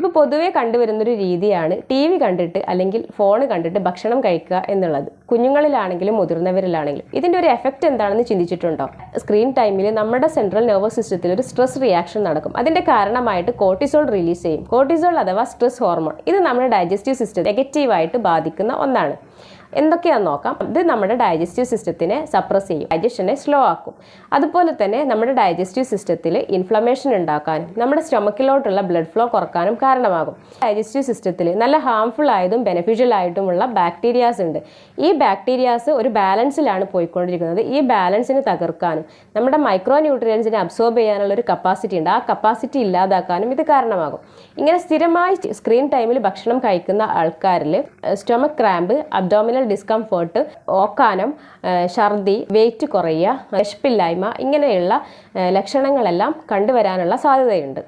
ഇപ്പോൾ പൊതുവേ കണ്ടുവരുന്നൊരു രീതിയാണ് TV കണ്ടിട്ട് അല്ലെങ്കിൽ ഫോൺ കണ്ടിട്ട് ഭക്ഷണം കഴിക്കുക എന്നുള്ളത്. കുഞ്ഞുങ്ങളിലാണെങ്കിലും മുതിർന്നവരിലാണെങ്കിലും ഇതിൻ്റെ ഒരു എഫക്റ്റ് എന്താണെന്ന് ചിന്തിച്ചിട്ടുണ്ടോ? സ്ക്രീൻ ടൈമിൽ നമ്മുടെ സെൻട്രൽ നെർവസ് സിസ്റ്റത്തിൽ ഒരു സ്ട്രെസ് റിയാക്ഷൻ നടക്കും. അതിൻ്റെ കാരണമായിട്ട് കോർട്ടിസോൾ റിലീസ് ചെയ്യും. കോർട്ടിസോൾ അഥവാ സ്ട്രെസ് ഹോർമോൺ ഇത് നമ്മുടെ ഡൈജസ്റ്റീവ് സിസ്റ്റം നെഗറ്റീവായിട്ട് ബാധിക്കുന്ന ഒന്നാണ്. എന്തൊക്കെയാണെന്ന് നോക്കാം. ഇത് നമ്മുടെ ഡൈജസ്റ്റീവ് സിസ്റ്റത്തിനെ സപ്രസ് ചെയ്യും, ഡൈജഷനെ സ്ലോ ആക്കും. അതുപോലെ തന്നെ നമ്മുടെ ഡൈജസ്റ്റീവ് സിസ്റ്റത്തിൽ ഇൻഫ്ലമേഷൻ ഉണ്ടാക്കാനും നമ്മുടെ സ്റ്റൊമക്കിലോട്ടുള്ള ബ്ലഡ് ഫ്ലോ കുറക്കാനും കാരണമാകും. ഡൈജസ്റ്റീവ് സിസ്റ്റത്തിൽ നല്ല ഹാംഫുൾ ആയതും ബെനിഫിഷ്യൽ ആയിട്ടുമുള്ള ബാക്ടീരിയാസ് ഉണ്ട്. ഈ ബാക്ടീരിയാസ് ഒരു ബാലൻസിലാണ് പോയിക്കൊണ്ടിരിക്കുന്നത്. ഈ ബാലൻസിനെ തകർക്കാനും നമ്മുടെ മൈക്രോ ന്യൂട്രിയൻസിനെ അബ്സോർബ് ചെയ്യാനുള്ള ഒരു കപ്പാസിറ്റി ഉണ്ട്. ആ കപ്പാസിറ്റി ഇല്ലാതാക്കാനും ഇത് കാരണമാകും. ഇങ്ങനെ സ്ഥിരമായി സ്ക്രീൻ ടൈമിൽ ഭക്ഷണം കഴിക്കുന്ന ആൾക്കാരിൽ സ്റ്റൊമക് ക്രാമ്പ്, അബ്ഡോമിനൽ ഡിസ്കംഫേർട്ട്, ഓക്കാനം, ഛർദി, വെയിറ്റ് കുറയുക, വിശപ്പില്ലായ്മ ഇങ്ങനെയുള്ള ലക്ഷണങ്ങളെല്ലാം കണ്ടുവരാനുള്ള സാധ്യതയുണ്ട്.